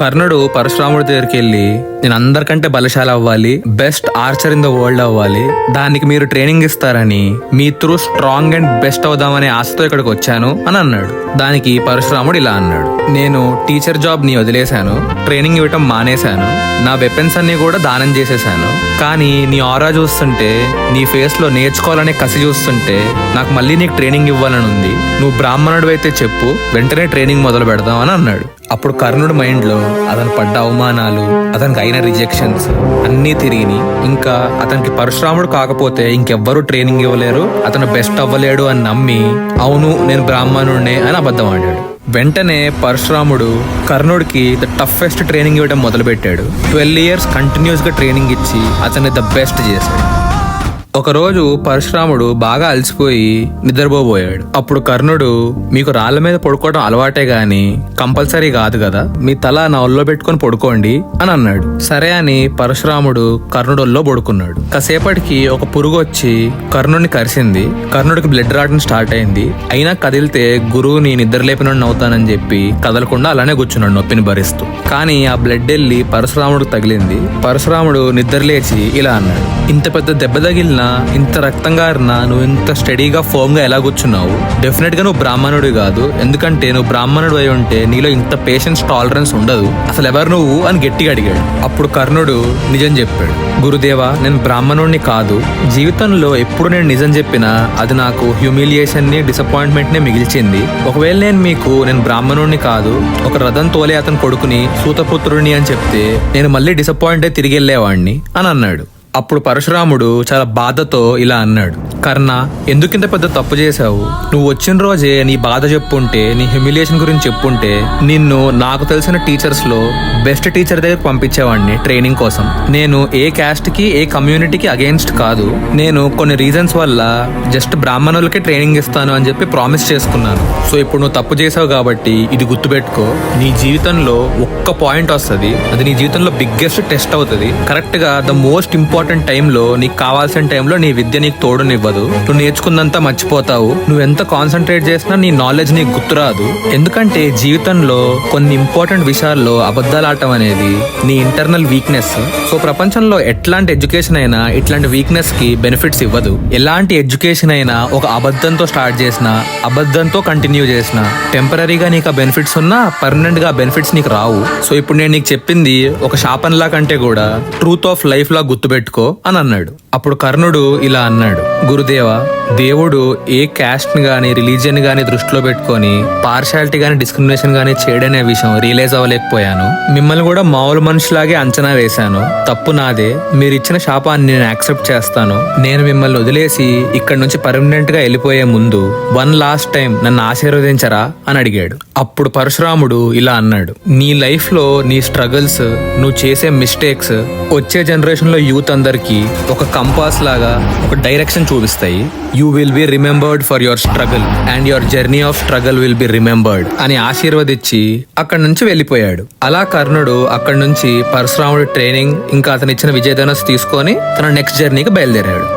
కర్ణుడు పరశురాముడి దగ్గరికి వెళ్ళి, నేను అందరికంటే బలశాలి అవ్వాలి, best archer in the world అవ్వాలి, దానికి మీరు ట్రైనింగ్ ఇస్తారని, మీ త్రూ స్ట్రాంగ్ అండ్ బెస్ట్ అవుదామనే ఆశతో ఇక్కడికి వచ్చాను అని అన్నాడు. దానికి పరశురాముడు ఇలా అన్నాడు, నేను టీచర్ జాబ్ ని వదిలేశాను, ట్రైనింగ్ ఇవ్వటం మానేశాను, నా వెపన్స్ అన్ని కూడా దానం చేసేసాను. కానీ నీ ఆరా చూస్తుంటే, నీ ఫేస్ లో నేర్చుకోవాలనే కసి చూస్తుంటే నాకు మళ్ళీ నీకు ట్రైనింగ్ ఇవ్వాలని ఉంది. నువ్వు బ్రాహ్మణుడు అయితే చెప్పు, వెంటనే ట్రైనింగ్ మొదలు పెడదాం అని అన్నాడు. అప్పుడు కర్ణుడి మైండ్ లో అతను పడ్డ అవమానాలు, అతనికి అయిన రిజెక్షన్స్ అన్నీ తిరిగి, ఇంకా అతనికి పరశురాముడు కాకపోతే ఇంకెవ్వరూ ట్రైనింగ్ ఇవ్వలేరు, అతను బెస్ట్ అవ్వలేడు అని నమ్మి, అవును నేను బ్రాహ్మణుడినే అని అబద్ధం ఆడాడు. వెంటనే పరశురాముడు కర్ణుడికి ద టఫెస్ట్ ట్రైనింగ్ ఇవ్వడం మొదలుపెట్టాడు. 12 years కంటిన్యూస్ గా ట్రైనింగ్ ఇచ్చి అతన్ని ద బెస్ట్ చేశాడు. ఒకరోజు పరశురాముడు బాగా అలసిపోయి నిద్రపోబోయాడు. అప్పుడు కర్ణుడు, మీకు రాళ్ల మీద పడుకోవడం అలవాటే గాని కంపల్సరీ కాదు కదా, మీ తల నా ఒళ్ళో పెట్టుకుని పడుకోండి అని అన్నాడు. సరే అని పరశురాముడు కర్ణుడు ఒళ్ళో పడుకున్నాడు. కాసేపటికి ఒక పురుగు వచ్చి కర్ణుడిని కరిసింది. కర్ణుడికి బ్లడ్ రావడం స్టార్ట్ అయింది. అయినా కదిలితే గురువుని నిద్రలేపినోడిని అవుతానని చెప్పి కదలకుండా అలానే కూర్చున్నాడు నొప్పిని భరిస్తూ. కానీ ఆ బ్లడ్ వెళ్ళి పరశురాముడికి తగిలింది. పరశురాముడు నిద్రలేచి ఇలా అన్నాడు, ఇంత పెద్ద దెబ్బ తగిలిన, ఇంత రక్తం గారినా నువ్వు ఇంత స్టడీగా ఫోమ్ గా ఎలా కూర్చున్నావు? డెఫినెట్ గా నువ్వు బ్రాహ్మణుడి కాదు, ఎందుకంటే నువ్వు బ్రాహ్మణుడు అయి ఉంటే నీలో ఇంత పేషెన్స్ టాలరెన్స్ ఉండదు, అసలు ఎవరు నువ్వు అని గట్టిగా అడిగాడు. అప్పుడు కర్ణుడు నిజం చెప్పాడు, గురుదేవా నేను బ్రాహ్మణుడిని కాదు, జీవితంలో ఎప్పుడు నేను నిజం చెప్పినా అది నాకు హ్యూమిలియేషన్ ని, డిసప్పాయింట్మెంట్ ని మిగిల్చింది. ఒకవేళ నేను బ్రాహ్మణుడిని కాదు, ఒక రథం తోలే అతని కొడుకుని, సూతపుత్రుడిని అని చెప్తే నేను మళ్ళీ డిసప్పాయింట్ అయి తిరిగి వెళ్ళేవాడిని అని అన్నాడు. అప్పుడు పరశురాముడు చాలా బాధతో ఇలా అన్నాడు, కర్ణ ఎందుకింత పెద్ద తప్పు చేశావు? నువ్వు వచ్చిన రోజే నీ బాధ చెప్పుంటే, నీ హ్యూమిలియేషన్ గురించి చెప్పుంటే, నిన్ను నాకు తెలిసిన టీచర్స్ లో బెస్ట్ టీచర్ దగ్గర పంపించేవాడిని ట్రైనింగ్ కోసం. నేను ఏ క్యాస్ట్ కి, ఏ కమ్యూనిటీకి అగేన్స్ట్ కాదు, నేను కొన్ని రీజన్స్ వల్ల జస్ట్ బ్రాహ్మణులకే ట్రైనింగ్ ఇస్తాను అని చెప్పి ప్రామిస్ చేసుకున్నాను. సో ఇప్పుడు నువ్వు తప్పు చేసావు కాబట్టి ఇది గుర్తుపెట్టుకో, నీ జీవితంలో ఒక్క పాయింట్ వస్తుంది, అది నీ జీవితంలో బిగ్గెస్ట్ టెస్ట్ అవుతుంది. కరెక్ట్ గా ద మోస్ట్ ఇంపార్టెంట్ టైంలో, నీకు కావాల్సిన టైంలో నీ విద్య నీకు తోడునివ్వదు, నువ్వు నేర్చుకున్నంతా మర్చిపోతావు, నువ్వు ఎంత కాన్సన్ట్రేట్ చేసినా నీ నాలెడ్జ్ నీకు గుర్తురాదు. ఎందుకంటే జీవితంలో కొన్ని ఇంపార్టెంట్ విషయాల్లో అబద్ధాలు ఆడటం అనేది నీ ఇంటర్నల్ వీక్నెస్. సో ప్రపంచంలో ఎట్లాంటి ఎడ్యుకేషన్ అయినా ఇట్లాంటి వీక్నెస్ కి బెనిఫిట్స్ ఇవ్వదు. ఎలాంటి ఎడ్యుకేషన్ అయినా ఒక అబద్ధంతో స్టార్ట్ చేసినా, అబద్ధంతో కంటిన్యూ చేసినా, టెంపరీగా నీకు ఆ బెనిఫిట్స్ ఉన్నా పర్మనెంట్ గా బెనిఫిట్స్ నీకు రావు. సో ఇప్పుడు నేను నీకు చెప్పింది ఒక శాపంలా కంటే కూడా ట్రూత్ ఆఫ్ లైఫ్ లా గుర్తుపెట్టుకో అని అన్నాడు. అప్పుడు కర్ణుడు ఇలా అన్నాడు, గురుదేవా దేవుడు ఏ క్యాస్ట్ ని గాని, రిలీజియన్ గాని దృష్టిలో పెట్టుకొని పార్షాలిటీ గాని, డిస్క్రిమినేషన్ గాని చేయడనే విషయం రియలైజ్ అవ్వలేకపోయాను. మిమ్మల్ని కూడా మామూలు మనుషులాగే అంచనా వేశాను, తప్పు నాదే, మీరు ఇచ్చిన శాపాన్ని నేను యాక్సెప్ట్ చేస్తాను. నేను మిమ్మల్ని వదిలేసి ఇక్కడ నుంచి పర్మనెంట్ గా వెళ్ళిపోయే ముందు వన్ లాస్ట్ టైం నన్ను ఆశీర్వదించరా అని అడిగాడు. అప్పుడు పరశురాముడు ఇలా అన్నాడు, నీ లైఫ్ లో నీ స్ట్రగుల్స్, నువ్వు చేసే మిస్టేక్స్ వచ్చే జనరేషన్ లో యూత్ అందరికి ఒక కంపాస్ లాగా ఒక డైరెక్షన్ చూపిస్తాయి. You will be remembered for your struggle and your journey of struggle will be remembered అని ఆశీర్వదించి అక్కడి నుంచి వెళ్ళిపోయాడు. అలా కర్ణుడు అక్కడి నుంచి పరశురాముడి ట్రైనింగ్ ఇంకా అతను ఇచ్చిన విజయధనస్సు తీసుకొని తన నెక్స్ట్ జర్నీకి బయలుదేరాడు.